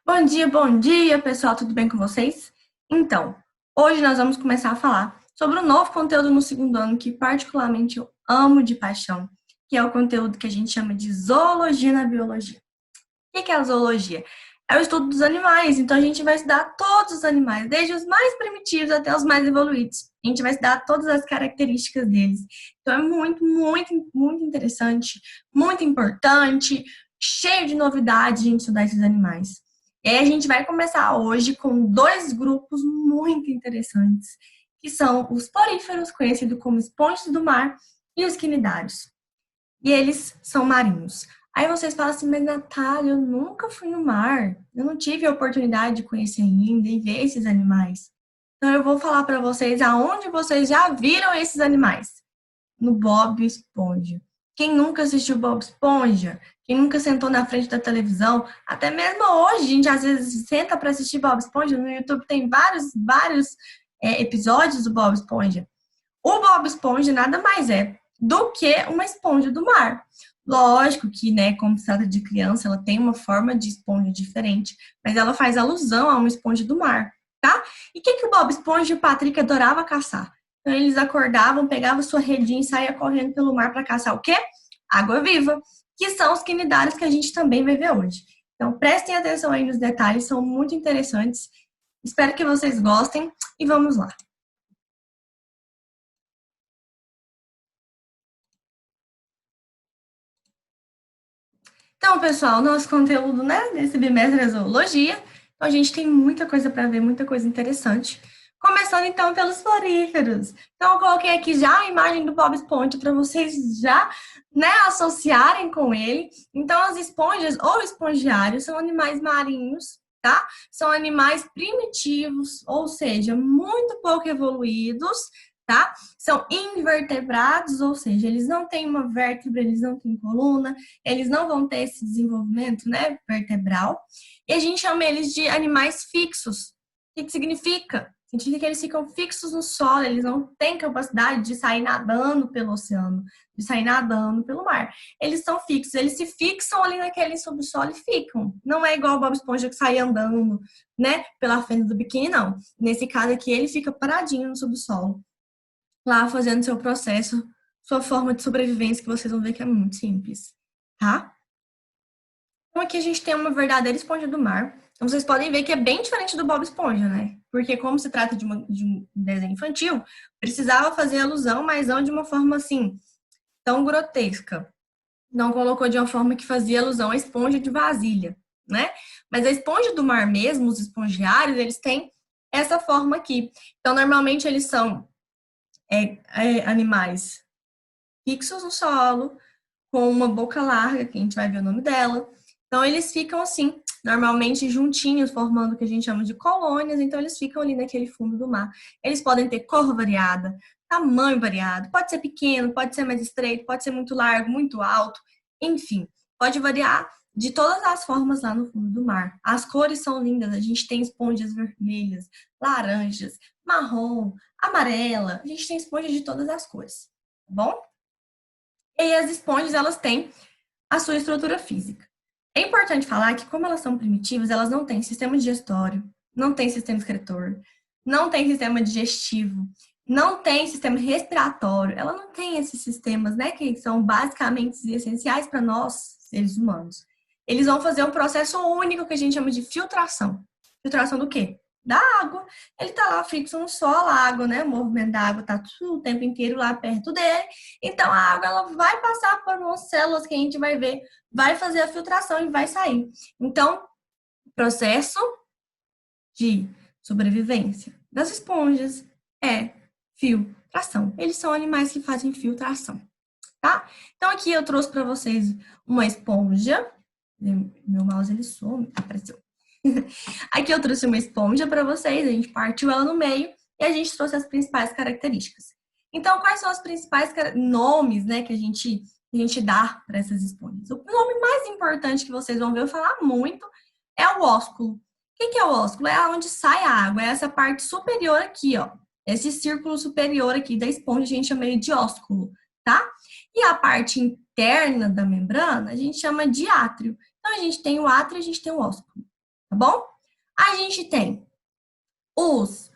Bom dia, pessoal, tudo bem com vocês? Então, hoje nós vamos começar a falar sobre um novo conteúdo no segundo ano que particularmente eu amo de paixão, que é o conteúdo que a gente chama de zoologia na biologia. O que é a zoologia? É o estudo dos animais, então a gente vai estudar todos os animais, desde os mais primitivos até os mais evoluídos. A gente vai estudar todas as características deles. Então é muito interessante, muito importante, cheio de novidades a gente estudar esses animais. E aí a gente vai começar hoje com dois grupos muito interessantes, que são os poríferos, conhecidos como esponjas do mar, e os quinidários. E eles são marinhos. Aí vocês falam assim, mas Natália, eu nunca fui no mar. Eu não tive a oportunidade de conhecer ainda e ver esses animais. Então eu vou falar para vocês aonde vocês já viram esses animais. No Bob Esponja. Quem nunca assistiu Bob Esponja? Quem nunca sentou na frente da televisão? Até mesmo hoje, a gente às vezes senta para assistir Bob Esponja. No YouTube tem vários episódios do Bob Esponja. O Bob Esponja nada mais é do que uma esponja do mar. Lógico que, né, como se trata de criança, ela tem uma forma de esponja diferente, mas ela faz alusão a uma esponja do mar, tá? E o que o Bob Esponja e o Patrick adoravam caçar? Então, eles acordavam, pegavam sua redinha e saíam correndo pelo mar para caçar o quê? Água viva, que são os quinidários que a gente também vai ver hoje. Então, prestem atenção aí nos detalhes, são muito interessantes. Espero que vocês gostem e vamos lá. Então, pessoal, nosso conteúdo, né, desse bimestre é zoologia. Então, a gente tem muita coisa para ver, muita coisa interessante. Começando, então, pelos floríferos. Então, eu coloquei aqui já a imagem do Bob Esponja para vocês já, né, associarem com ele. Então, as esponjas ou espongiários são animais marinhos, tá? São animais primitivos, ou seja, muito pouco evoluídos, tá? São invertebrados, ou seja, eles não têm uma vértebra, eles não têm coluna, eles não vão ter esse desenvolvimento, né, vertebral. E a gente chama eles de animais fixos. O que significa? Significa que eles ficam fixos no solo, eles não têm capacidade de sair nadando pelo oceano, de sair nadando pelo mar. Eles são fixos, eles se fixam ali naquele subsolo e ficam. Não é igual o Bob Esponja que sai andando, né, pela fenda do biquíni, não. Nesse caso aqui, ele fica paradinho no subsolo, lá fazendo seu processo, sua forma de sobrevivência, que vocês vão ver que é muito simples, tá? Então aqui a gente tem uma verdadeira esponja do mar. Então vocês podem ver que é bem diferente do Bob Esponja, né? Porque como se trata de um desenho infantil, precisava fazer alusão, mas não de uma forma assim, tão grotesca. Não colocou de uma forma que fazia alusão à esponja de vasilha, né? Mas a esponja do mar mesmo, os espongiários, eles têm essa forma aqui. Então, normalmente eles são animais fixos no solo, com uma boca larga, que a gente vai ver o nome dela. Então, eles ficam assim, normalmente juntinhos, formando o que a gente chama de colônias. Então, eles ficam ali naquele fundo do mar. Eles podem ter cor variada, tamanho variado, pode ser pequeno, pode ser mais estreito, pode ser muito largo, muito alto, enfim, pode variar de todas as formas lá no fundo do mar. As cores são lindas, a gente tem esponjas vermelhas, laranjas, marrom, amarela, a gente tem esponjas de todas as cores, tá bom? E as esponjas, elas têm a sua estrutura física. É importante falar que, como elas são primitivas, elas não têm sistema digestório, não têm sistema excretor, não têm sistema digestivo, não tem sistema respiratório, ela não tem esses sistemas, né, que são basicamente essenciais para nós, seres humanos. Eles vão fazer um processo único que a gente chama de filtração. Filtração do quê? Da água. Ele está lá fixo no solo, a água, né, o movimento da água está o tempo inteiro lá perto dele. Então, a água ela vai passar por umas células que a gente vai ver, vai fazer a filtração e vai sair. Então, processo de sobrevivência das esponjas é filtração. Eles são animais que fazem filtração, tá? Então, aqui eu trouxe para vocês uma esponja. Meu mouse, ele some, apareceu. Aqui eu trouxe uma esponja para vocês, a gente partiu ela no meio e a gente trouxe as principais características. Então, quais são os principais nomes, né, que a gente dá para essas esponjas? O nome mais importante que vocês vão ver eu falar muito é o ósculo. O que é o ósculo? É onde sai a água, é essa parte superior aqui, ó. Esse círculo superior aqui da esponja a gente chama ele de ósculo, tá? E a parte interna da membrana a gente chama de átrio. Então, a gente tem o átrio e a gente tem o ósculo. tá bom? A gente tem os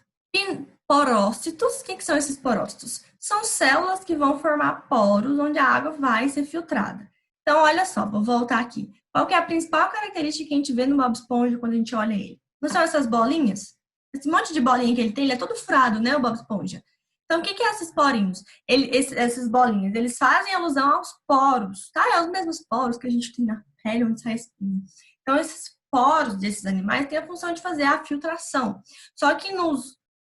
porócitos. O que são esses porócitos? São células que vão formar poros onde a água vai ser filtrada. Então, olha só, vou voltar aqui. Qual que é a principal característica que a gente vê no Bob Esponja quando a gente olha ele? Não são essas bolinhas? Esse monte de bolinha que ele é todo furado, né, o Bob Esponja? Então, o que é esses porinhos? Essas bolinhas, eles fazem alusão aos poros, tá? É os mesmos poros que a gente tem na pele, onde sai a espinha. Então, esses poros desses animais têm a função de fazer a filtração. Só que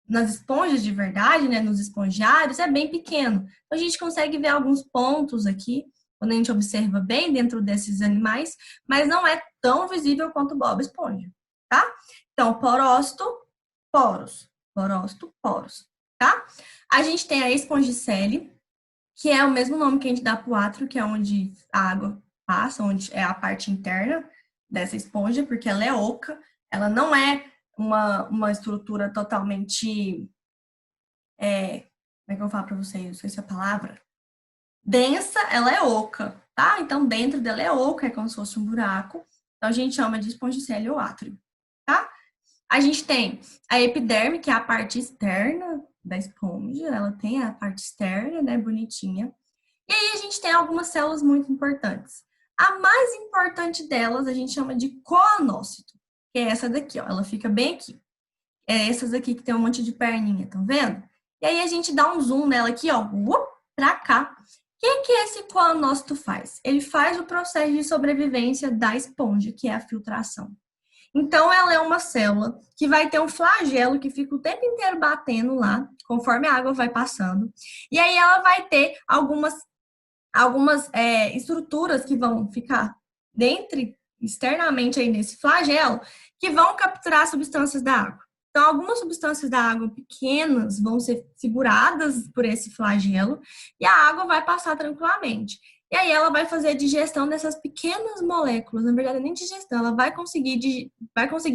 nas esponjas de verdade, né, nos esponjários, é bem pequeno. Então, a gente consegue ver alguns pontos aqui, quando a gente observa bem dentro desses animais, mas não é tão visível quanto o Bob Esponja, tá? Então, porócito, poros. Porócito, poros, tá? A gente tem a espongicele, que é o mesmo nome que a gente dá para o átrio, que é onde a água passa, onde é a parte interna dessa esponja, porque ela é oca, ela não é uma estrutura totalmente, como é que eu falo para vocês, não sei se é a palavra, densa, ela é oca, tá? Então, dentro dela é oca, é como se fosse um buraco, então a gente chama de espongicele ou átrio, tá? A gente tem a epiderme, que é a parte externa da esponja, ela tem a parte externa, né, bonitinha. E aí a gente tem algumas células muito importantes. A mais importante delas a gente chama de coanócito, que é essa daqui, ó, ela fica bem aqui. É essas aqui que tem um monte de perninha, estão vendo? E aí a gente dá um zoom nela aqui, ó, pra cá. O que esse coanócito faz? Ele faz o processo de sobrevivência da esponja, que é a filtração. Então, ela é uma célula que vai ter um flagelo que fica o tempo inteiro batendo lá, conforme a água vai passando. E aí ela vai ter algumas estruturas que vão ficar externamente aí nesse flagelo, que vão capturar substâncias da água. Então, algumas substâncias da água pequenas vão ser seguradas por esse flagelo e a água vai passar tranquilamente. E aí ela vai fazer a digestão dessas pequenas moléculas. Na verdade, nem digestão, ela vai conseguir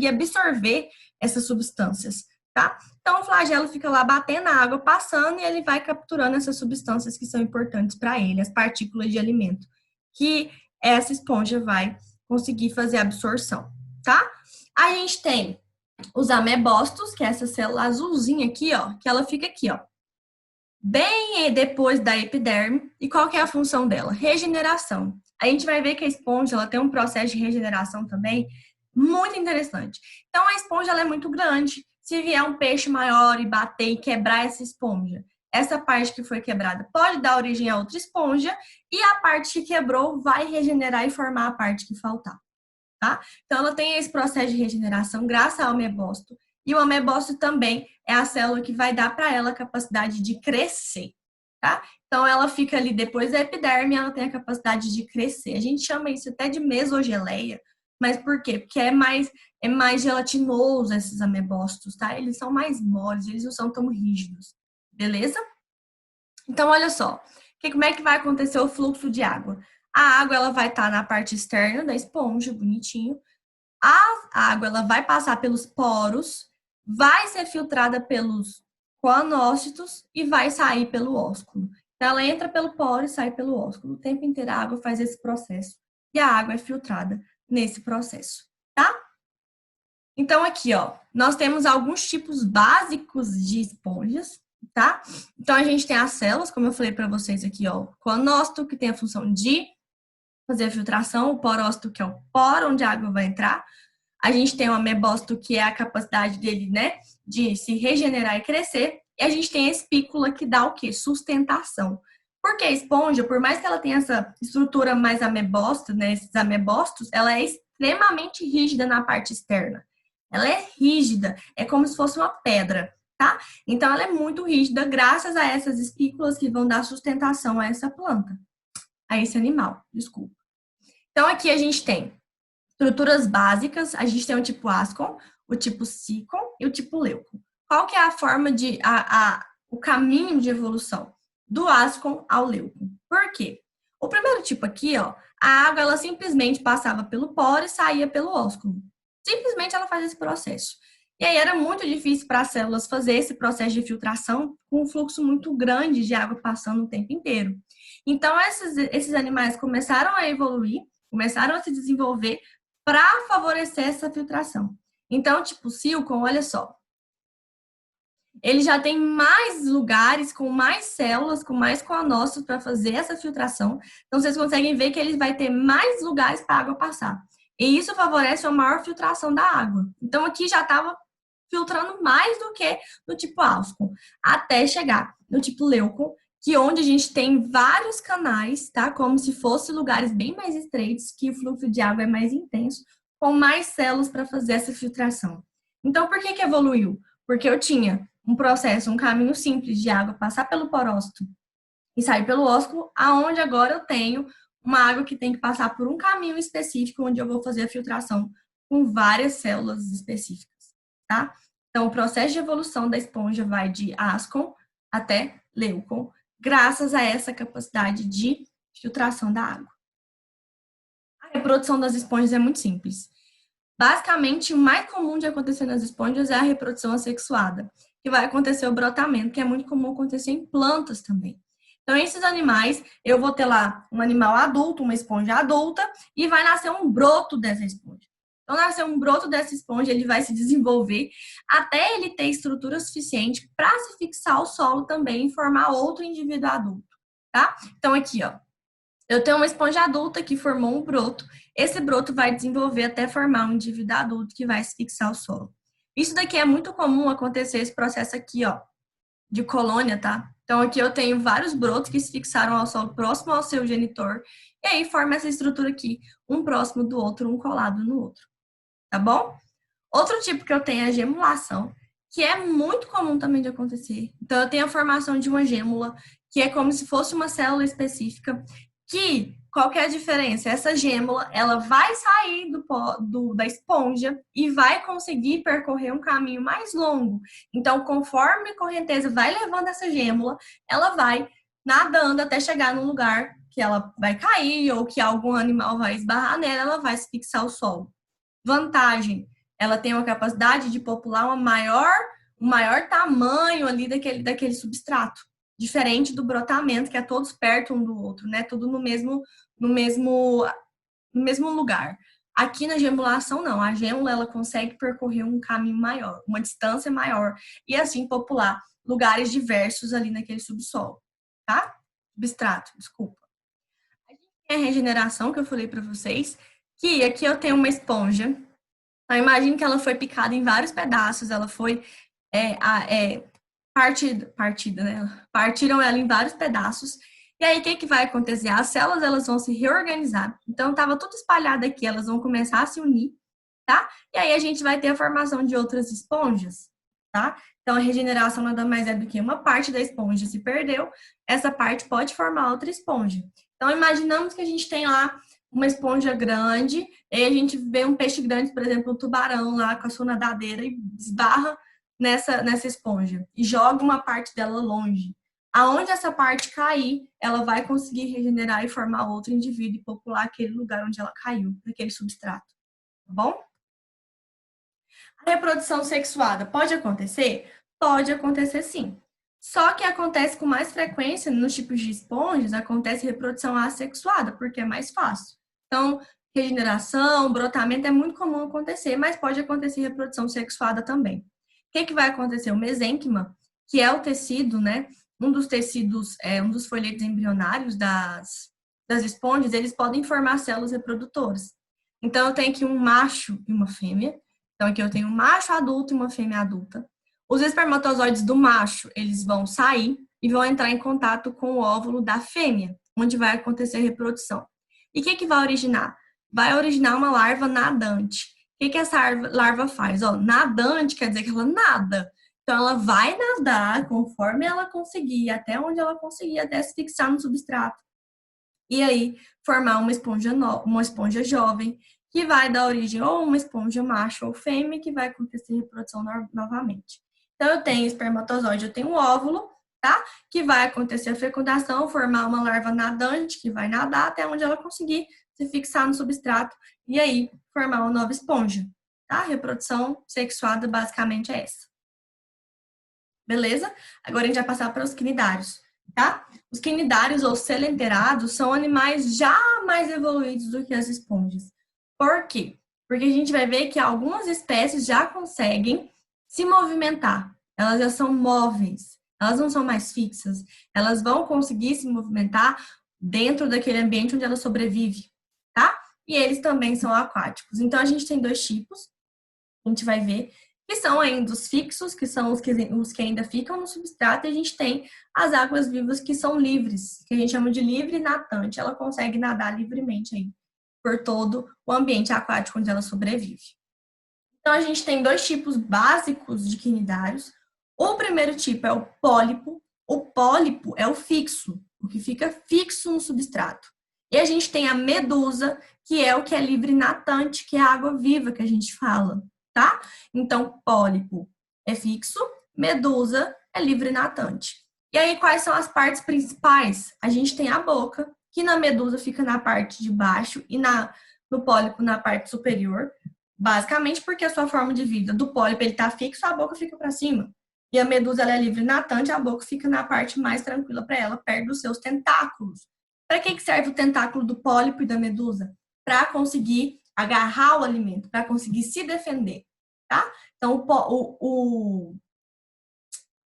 absorver essas substâncias, tá? Então, o flagelo fica lá batendo a água, passando, e ele vai capturando essas substâncias que são importantes para ele, as partículas de alimento, que essa esponja vai conseguir fazer a absorção, tá? A gente tem os amebócitos, que é essa célula azulzinha aqui, ó, que ela fica aqui, ó, bem depois da epiderme. E qual que é a função dela? Regeneração. A gente vai ver que a esponja, ela tem um processo de regeneração também muito interessante. Então, a esponja, ela é muito grande. Se vier um peixe maior e bater e quebrar essa esponja, essa parte que foi quebrada pode dar origem a outra esponja e a parte que quebrou vai regenerar e formar a parte que faltar, tá? Então, ela tem esse processo de regeneração graças ao amebócito. E o amebócito também é a célula que vai dar para ela a capacidade de crescer, tá? Então, ela fica ali depois da epiderme, ela tem a capacidade de crescer. A gente chama isso até de mesogeleia, mas por quê? Porque é mais gelatinoso esses amebócitos, tá? Eles são mais moles, eles não são tão rígidos, beleza? Então, olha só, como é que vai acontecer o fluxo de água? A água, ela vai estar na parte externa da esponja, bonitinho. A água, ela vai passar pelos poros, vai ser filtrada pelos coanócitos e vai sair pelo ósculo. Então, ela entra pelo poro e sai pelo ósculo. O tempo inteiro a água faz esse processo e a água é filtrada nesse processo, tá? Então, aqui, ó, nós temos alguns tipos básicos de esponjas, tá? Então, a gente tem as células, como eu falei para vocês aqui, ó, o coanócito, que tem a função de fazer a filtração, o porócito, que é o poro onde a água vai entrar. A gente tem o amebócito, que é a capacidade dele, né, de se regenerar e crescer. E a gente tem a espícula, que dá o quê? Sustentação. Porque a esponja, por mais que ela tenha essa estrutura mais amebócito, né, esses amebócitos, ela é extremamente rígida na parte externa. Ela é rígida, é como se fosse uma pedra, tá? Então, ela é muito rígida graças a essas espículas que vão dar sustentação a essa planta, a esse animal, desculpa. Então, aqui a gente tem estruturas básicas, a gente tem o tipo Ascon, o tipo Sicon e o tipo Leucon. Qual que é a forma o caminho de evolução do Ascon ao Leucon? Por quê? O primeiro tipo aqui, ó, a água, ela simplesmente passava pelo poro e saía pelo ósculo. Simplesmente ela faz esse processo. E aí era muito difícil para as células fazer esse processo de filtração com um fluxo muito grande de água passando o tempo inteiro. Então, esses animais começaram a evoluir, começaram a se desenvolver para favorecer essa filtração. Então, tipo, o silcon, olha só, ele já tem mais lugares, com mais células, com mais coanócitos para fazer essa filtração. Então, vocês conseguem ver que ele vai ter mais lugares para a água passar. E isso favorece uma maior filtração da água. Então, aqui já estava filtrando mais do que no tipo Ascon, até chegar no tipo Leucon, que onde a gente tem vários canais, tá? Como se fossem lugares bem mais estreitos, que o fluxo de água é mais intenso, com mais células para fazer essa filtração. Então, por que evoluiu? Porque eu tinha um processo, um caminho simples de água passar pelo porócito e sair pelo ósculo, aonde agora eu tenho uma água que tem que passar por um caminho específico, onde eu vou fazer a filtração com várias células específicas, tá? Então, o processo de evolução da esponja vai de Ascon até Leucon, graças a essa capacidade de filtração da água. A reprodução das esponjas é muito simples. Basicamente, o mais comum de acontecer nas esponjas é a reprodução assexuada, que vai acontecer o brotamento, que é muito comum acontecer em plantas também. Então, esses animais, eu vou ter lá um animal adulto, uma esponja adulta, e vai nascer um broto dessa esponja. Então, nascer um broto dessa esponja, ele vai se desenvolver até ele ter estrutura suficiente para se fixar ao solo também e formar outro indivíduo adulto, tá? Então, aqui, ó, eu tenho uma esponja adulta que formou um broto. Esse broto vai desenvolver até formar um indivíduo adulto que vai se fixar ao solo. Isso daqui é muito comum acontecer, esse processo aqui, ó, de colônia, tá? Então, aqui eu tenho vários brotos que se fixaram ao solo próximo ao seu genitor. E aí forma essa estrutura aqui, um próximo do outro, um colado no outro. Tá bom? Outro tipo que eu tenho é a gemulação, que é muito comum também de acontecer. Então, eu tenho a formação de uma gêmula, que é como se fosse uma célula específica, que, qual que é a diferença? Essa gêmula, ela vai sair da esponja e vai conseguir percorrer um caminho mais longo. Então, conforme a correnteza vai levando essa gêmula, ela vai nadando até chegar num lugar que ela vai cair ou que algum animal vai esbarrar nela, ela vai se fixar ao solo. Vantagem, ela tem uma capacidade de popular um maior tamanho ali daquele substrato. Diferente do brotamento, que é todos perto um do outro, né? Tudo no mesmo lugar. Aqui na gemulação, não. A gêmula, ela consegue percorrer um caminho maior, uma distância maior, e assim popular lugares diversos ali naquele subsolo, tá? Substrato, desculpa. A gente tem a regeneração, que eu falei para vocês, que aqui eu tenho uma esponja. Então, imagine que ela foi picada em vários pedaços, ela foi partida, né? Partiram ela em vários pedaços. E aí, o que vai acontecer? As células, elas vão se reorganizar. Então, estava tudo espalhado aqui, elas vão começar a se unir, tá? E aí, a gente vai ter a formação de outras esponjas, tá? Então, a regeneração nada mais é do que uma parte da esponja se perdeu, essa parte pode formar outra esponja. Então, imaginamos que a gente tem lá uma esponja grande, e aí a gente vê um peixe grande, por exemplo, um tubarão lá com a sua nadadeira e esbarra nessa esponja e joga uma parte dela longe. Aonde essa parte cair, ela vai conseguir regenerar e formar outro indivíduo e popular aquele lugar onde ela caiu, naquele substrato. Tá bom? A reprodução sexuada pode acontecer? Pode acontecer sim. Só que acontece com mais frequência nos tipos de esponjas, acontece reprodução assexuada, porque é mais fácil. Então, regeneração, brotamento é muito comum acontecer, mas pode acontecer reprodução sexuada também. O que vai acontecer? O mesênquima, que é o tecido, né? Um dos tecidos, um dos folhetos embrionários das esponjas, eles podem formar células reprodutoras. Então, eu tenho aqui um macho e uma fêmea. Então, aqui eu tenho um macho adulto e uma fêmea adulta. Os espermatozoides do macho, eles vão sair e vão entrar em contato com o óvulo da fêmea, onde vai acontecer a reprodução. E o que vai originar? Vai originar uma larva nadante. O que essa larva faz? Nadante quer dizer que ela nada. Então, ela vai nadar conforme ela conseguir, até onde ela conseguir, até se fixar no substrato. E aí, formar uma esponja jovem, que vai dar origem ou uma esponja macho ou fêmea, que vai acontecer reprodução novamente. Então, eu tenho espermatozoide, eu tenho um óvulo, tá? Que vai acontecer a fecundação, formar uma larva nadante, que vai nadar até onde ela conseguir se fixar no substrato, e aí formar uma nova esponja, tá? A reprodução sexuada basicamente é essa. Beleza? Agora a gente vai passar para os quinidários, tá? Os quinidários ou selenterados são animais já mais evoluídos do que as esponjas. Por quê? Porque a gente vai ver que algumas espécies já conseguem se movimentar. Elas já são móveis, elas não são mais fixas. Elas vão conseguir se movimentar dentro daquele ambiente onde ela sobrevive, tá? E eles também são aquáticos. Então, a gente tem dois tipos, a gente vai ver, que são ainda os fixos, que são os que ainda ficam no substrato, e a gente tem as águas vivas que são livres, que a gente chama de livre natante. Ela consegue nadar livremente aí por todo o ambiente aquático onde ela sobrevive. Então, a gente tem dois tipos básicos de quinidários. O primeiro tipo é o pólipo. O pólipo é o fixo, o que fica fixo no substrato. E a gente tem a medusa, que é o que é livre natante, que é a água viva que a gente fala, tá? Então, pólipo é fixo, medusa é livre natante. E aí, quais são as partes principais? A gente tem a boca, que na medusa fica na parte de baixo e no pólipo na parte superior. Basicamente porque a sua forma de vida do pólipo ele tá fixo, a boca fica para cima. E a medusa ela é livre natante, a boca fica na parte mais tranquila para ela, perto dos seus tentáculos. Para que serve o tentáculo do pólipo e da medusa? Para conseguir agarrar o alimento, para conseguir se defender, tá? Então,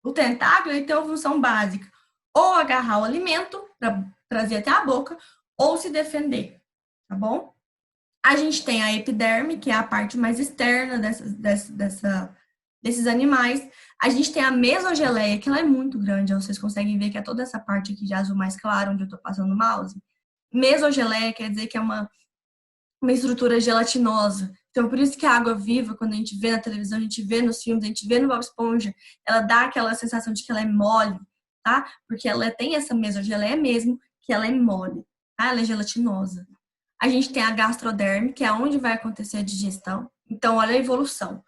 o tentáculo ele tem uma função básica, ou agarrar o alimento para trazer até a boca, ou se defender, tá bom? A gente tem a epiderme, que é a parte mais externa desses animais. A gente tem a mesogeleia, que ela é muito grande. Vocês conseguem ver que é toda essa parte aqui de azul mais claro, onde eu estou passando o mouse. Mesogeleia quer dizer que é uma estrutura gelatinosa. Então, por isso que a água viva, quando a gente vê na televisão, a gente vê nos filmes, a gente vê no Bob Esponja, ela dá aquela sensação de que ela é mole, tá? Porque ela tem essa mesogeleia mesmo, que ela é mole, tá? Ela é gelatinosa. A gente tem a gastroderme, que é onde vai acontecer a digestão. Então, olha a evolução.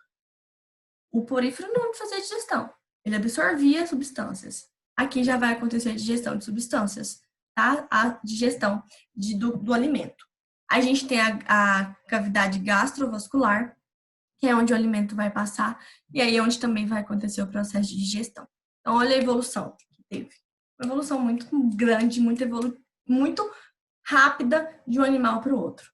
O porífero não vai fazer digestão. Ele absorvia substâncias. Aqui já vai acontecer a digestão de substâncias, tá? A digestão do alimento. A gente tem a cavidade gastrovascular, que é onde o alimento vai passar, e aí é onde também vai acontecer o processo de digestão. Então, olha a evolução que teve. Uma evolução muito grande, muito rápida de um animal para o outro.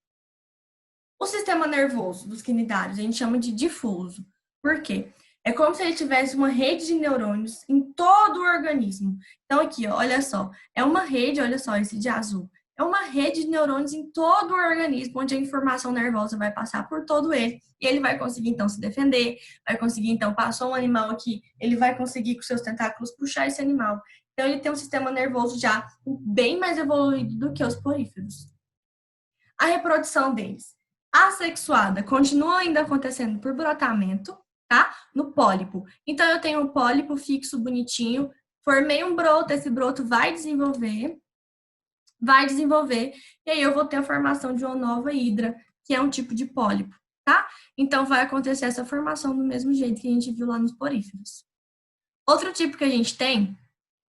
O sistema nervoso dos quinidários a gente chama de difuso. Por quê? É como se ele tivesse uma rede de neurônios em todo o organismo. Então, aqui, ó, olha só, é uma rede, olha só, esse de azul. É uma rede de neurônios em todo o organismo, onde a informação nervosa vai passar por todo ele. E ele vai conseguir, então, se defender, vai conseguir, então, passou um animal aqui, ele vai conseguir, com seus tentáculos, puxar esse animal. Então, ele tem um sistema nervoso já bem mais evoluído do que os poríferos. A reprodução deles. Assexuada continua ainda acontecendo por brotamento, tá? No pólipo. Então, eu tenho um pólipo fixo, bonitinho, formei um broto, esse broto vai desenvolver, e aí eu vou ter a formação de uma nova hidra, que é um tipo de pólipo, tá? Então, vai acontecer essa formação do mesmo jeito que a gente viu lá nos poríferos. Outro tipo que a gente tem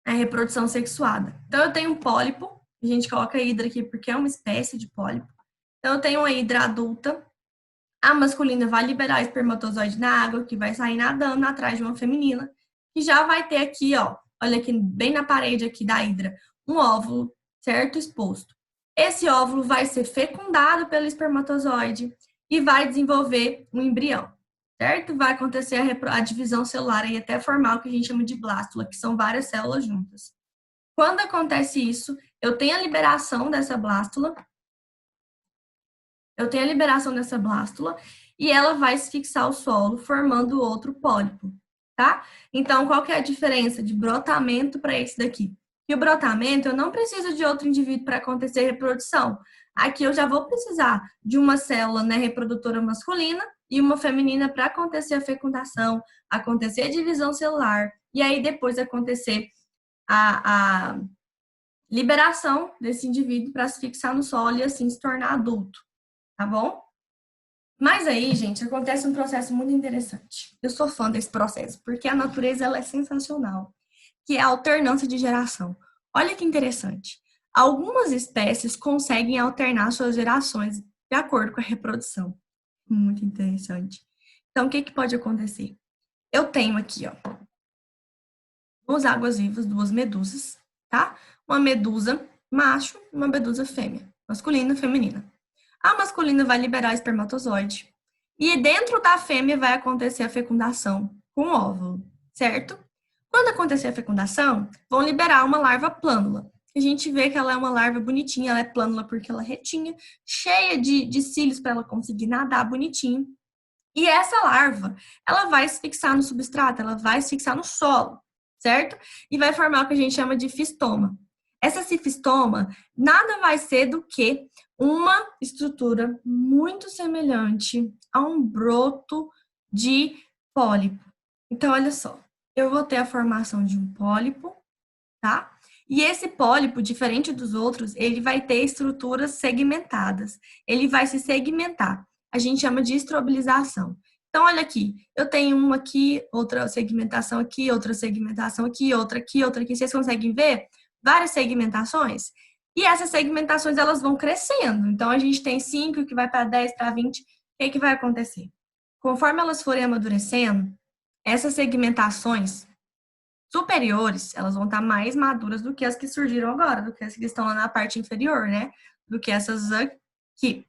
é a reprodução sexuada. Então, eu tenho um pólipo, a gente coloca a hidra aqui porque é uma espécie de pólipo. Então, eu tenho uma hidra adulta, a masculina vai liberar espermatozoide na água, que vai sair nadando atrás de uma feminina, que já vai ter aqui, ó, olha aqui, bem na parede aqui da hidra, um óvulo, certo? Exposto. Esse óvulo vai ser fecundado pelo espermatozoide e vai desenvolver um embrião, certo? Vai acontecer a divisão celular e até formar o que a gente chama de blástula, que são várias células juntas. Quando acontece isso, eu tenho a liberação dessa blástula, e ela vai se fixar ao solo, formando outro pólipo, tá? Então, qual que é a diferença de brotamento para esse daqui? Que o brotamento, eu não preciso de outro indivíduo para acontecer a reprodução. Aqui eu já vou precisar de uma célula, né, reprodutora masculina e uma feminina para acontecer a fecundação, acontecer a divisão celular, e aí depois acontecer a liberação desse indivíduo para se fixar no solo e assim se tornar adulto, tá bom? Mas aí, gente, acontece um processo muito interessante. Eu sou fã desse processo, porque a natureza ela é sensacional, que é a alternância de geração. Olha que interessante. Algumas espécies conseguem alternar suas gerações de acordo com a reprodução. Muito interessante. Então, o que pode acontecer? Eu tenho aqui, ó, duas águas vivas, duas medusas, tá? Uma medusa macho e uma medusa fêmea, masculina e feminina. A masculina vai liberar espermatozoide, E dentro da fêmea vai acontecer a fecundação com o óvulo, certo? Quando acontecer a fecundação, vão liberar uma larva plânula. A gente vê que ela é uma larva bonitinha, ela é plânula porque ela é retinha, cheia de cílios para ela conseguir nadar bonitinho. E essa larva, ela vai se fixar no substrato, ela vai se fixar no solo, certo? E vai formar o que a gente chama de fistoma. Essa cifistoma nada vai ser do que uma estrutura muito semelhante a um broto de pólipo. Então, olha só, eu vou ter a formação de um pólipo, tá? E esse pólipo, diferente dos outros, ele vai ter estruturas segmentadas. Ele vai se segmentar. A gente chama de estrobilização. Então, olha aqui, eu tenho uma aqui, outra segmentação aqui, outra segmentação aqui, outra aqui, outra aqui. Vocês conseguem ver? Várias segmentações. E essas segmentações, elas vão crescendo. Então, a gente tem 5 que vai para 10, para 20. O que vai acontecer? Conforme elas forem amadurecendo, essas segmentações superiores, elas vão estar mais maduras do que as que surgiram agora, do que as que estão lá na parte inferior, né? Do que essas aqui.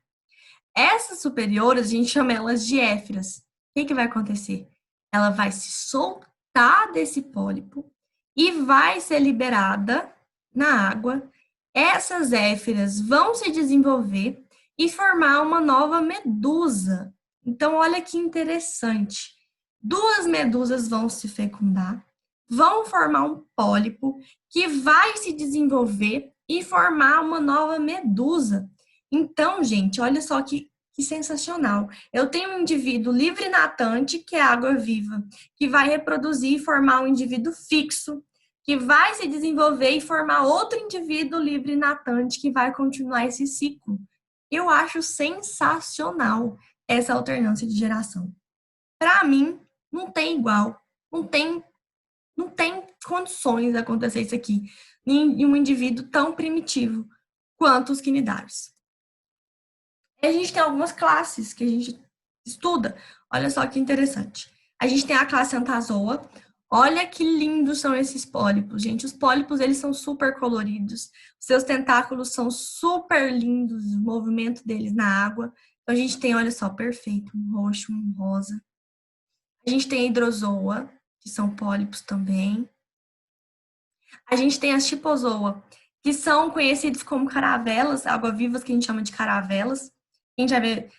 Essas superiores, a gente chama elas de éfiras. O que vai acontecer? Ela vai se soltar desse pólipo e vai ser liberada na água. Essas éfiras vão se desenvolver e formar uma nova medusa. Então, olha que interessante. Duas medusas vão se fecundar, vão formar um pólipo que vai se desenvolver e formar uma nova medusa. Então, gente, olha só que sensacional. Eu tenho um indivíduo livre natante, que é água viva, que vai reproduzir e formar um indivíduo fixo, que vai se desenvolver e formar outro indivíduo livre natante, que vai continuar esse ciclo. Eu acho sensacional essa alternância de geração. Para mim, não tem igual. Não tem condições de acontecer isso aqui em um indivíduo tão primitivo quanto os quinidários. E a gente tem algumas classes que a gente estuda. Olha só que interessante. A gente tem a classe Anthozoa. Olha que lindos são esses pólipos, gente. Os pólipos, eles são super coloridos. Seus tentáculos são super lindos, o movimento deles na água. Então, a gente tem, olha só, perfeito, um roxo, um rosa. A gente tem a hidrozoa, que são pólipos também. A gente tem as Chipozoa, que são conhecidos como caravelas, água-vivas, que a gente chama de caravelas. A gente vai ver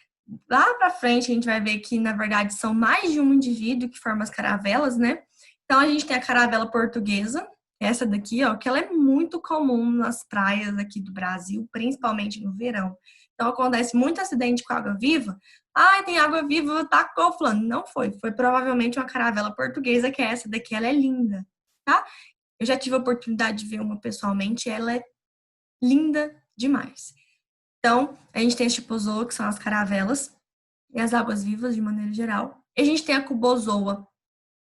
lá para frente, a gente vai ver que, na verdade, são mais de um indivíduo que forma as caravelas, né? Então, a gente tem a caravela portuguesa, essa daqui, ó, que ela é muito comum nas praias aqui do Brasil, principalmente no verão. Então, acontece muito acidente com água-viva. Ah, tem água-viva, tacou fulano. Não foi, foi provavelmente uma caravela portuguesa, que é essa daqui, ela é linda, tá? Eu já tive a oportunidade de ver uma pessoalmente, ela é linda demais. Então, a gente tem as Chipozoa, que são as caravelas, e as águas vivas, de maneira geral. E a gente tem a Cubozoa,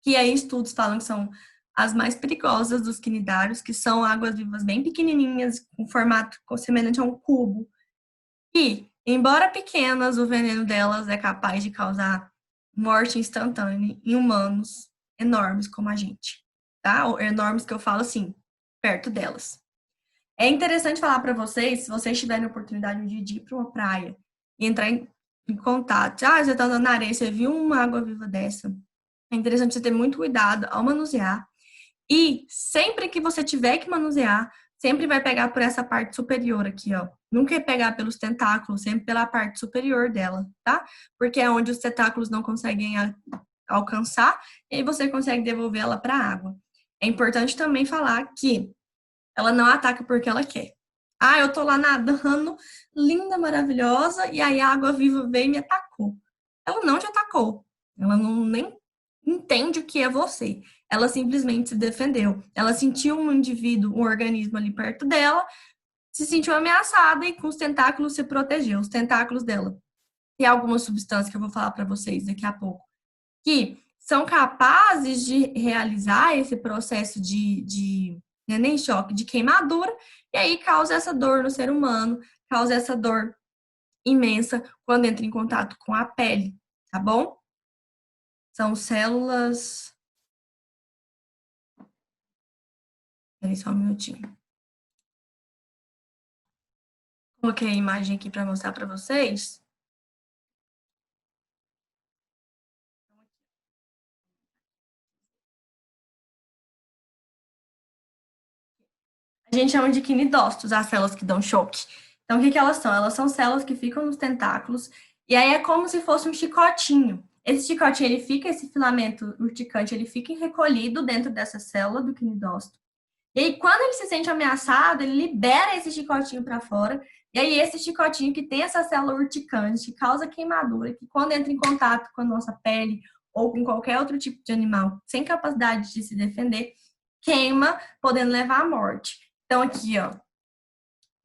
que aí estudos falam que são as mais perigosas dos quinidários, que são águas vivas bem pequenininhas, com formato semelhante a um cubo. E, embora pequenas, o veneno delas é capaz de causar morte instantânea em humanos enormes como a gente, tá? Ou enormes que eu falo assim, perto delas. É interessante falar para vocês, se vocês tiverem a oportunidade um dia de ir para uma praia e entrar em contato. Ah, você está andando na areia, você viu uma água-viva dessa. É interessante você ter muito cuidado ao manusear. E sempre que você tiver que manusear, sempre vai pegar por essa parte superior aqui, ó. Nunca é pegar pelos tentáculos, sempre pela parte superior dela, tá? Porque é onde os tentáculos não conseguem alcançar e aí você consegue devolver ela para a água. É importante também falar que ela não ataca porque ela quer. Ah, eu tô lá nadando, linda, maravilhosa, e aí a água viva veio e me atacou. Ela não te atacou. Ela não nem entende o que é você. Ela simplesmente se defendeu. Ela sentiu um indivíduo, um organismo ali perto dela, se sentiu ameaçada e com os tentáculos se protegeu. Os tentáculos dela. Tem algumas substâncias que eu vou falar para vocês daqui a pouco, que são capazes de realizar esse processo de nem choque, de queimadura, e aí causa essa dor no ser humano, causa essa dor imensa quando entra em contato com a pele, tá bom? São células. Peraí só um minutinho. Coloquei a imagem aqui para mostrar para vocês. A gente chama de quinidócitos, as células que dão choque. Então, o que elas são? Elas são células que ficam nos tentáculos, e aí é como se fosse um chicotinho. Esse chicotinho, ele fica, esse filamento urticante, ele fica recolhido dentro dessa célula do quinidócito. E aí, quando ele se sente ameaçado, ele libera esse chicotinho para fora. E aí, esse chicotinho que tem essa célula urticante, que causa queimadura, que quando entra em contato com a nossa pele ou com qualquer outro tipo de animal sem capacidade de se defender, queima, podendo levar à morte. Então, aqui, ó,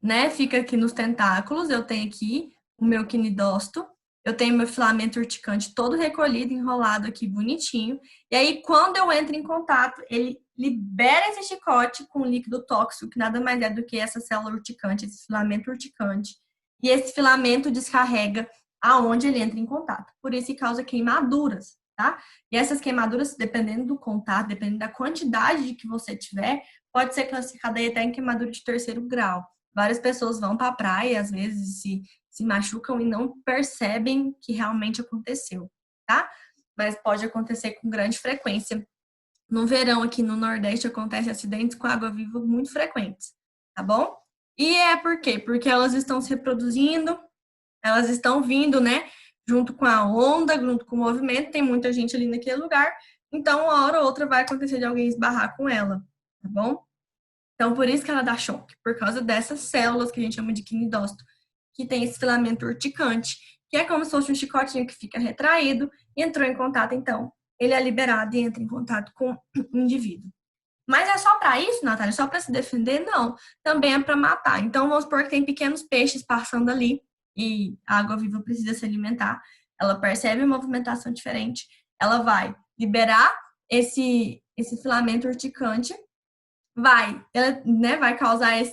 né, fica aqui nos tentáculos, eu tenho aqui o meu quinidócito, eu tenho meu filamento urticante todo recolhido, enrolado aqui bonitinho. E aí, quando eu entro em contato, ele libera esse chicote com líquido tóxico, que nada mais é do que essa célula urticante, esse filamento urticante. E esse filamento descarrega aonde ele entra em contato. Por isso que causa queimaduras, tá? E essas queimaduras, dependendo do contato, dependendo da quantidade de que você tiver, pode ser classificada aí até em queimadura de terceiro grau. Várias pessoas vão para a praia, às vezes se machucam e não percebem que realmente aconteceu, tá? Mas pode acontecer com grande frequência. No verão, aqui no Nordeste, acontecem acidentes com água-viva muito frequentes, tá bom? E é por quê? Porque elas estão se reproduzindo, elas estão vindo, né? Junto com a onda, junto com o movimento, tem muita gente ali naquele lugar, então uma hora ou outra vai acontecer de alguém esbarrar com ela, tá bom? Então, por isso que ela dá choque, por causa dessas células que a gente chama de quinidócito, que tem esse filamento urticante, que é como se fosse um chicotinho que fica retraído, e entrou em contato, então, ele é liberado e entra em contato com o indivíduo. Mas é só para isso, Natália? Só para se defender? Não. Também é para matar. Então, vamos supor que tem pequenos peixes passando ali e a água-viva precisa se alimentar. Ela percebe uma movimentação diferente, ela vai liberar esse filamento urticante, ela, né, vai causar como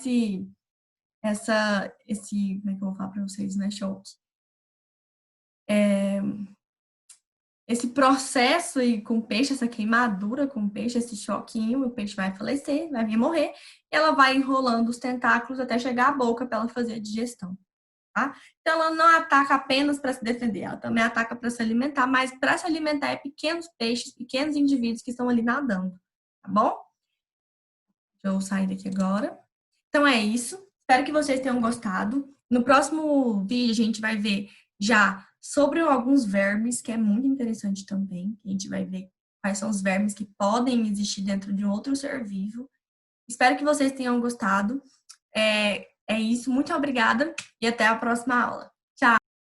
é que eu vou falar para vocês, né, choque. Esse processo aí com o peixe, essa queimadura com o peixe, esse choquinho, o peixe vai falecer, vai vir morrer, e ela vai enrolando os tentáculos até chegar à boca para ela fazer a digestão, tá? Então, ela não ataca apenas para se defender, ela também ataca para se alimentar, mas para se alimentar é pequenos peixes, pequenos indivíduos que estão ali nadando, tá bom? Deixa eu sair daqui agora. Então é isso. Espero que vocês tenham gostado. No próximo vídeo a gente vai ver já sobre alguns vermes, que é muito interessante também. A gente vai ver quais são os vermes que podem existir dentro de um outro ser vivo. Espero que vocês tenham gostado. É isso. Muito obrigada e até a próxima aula.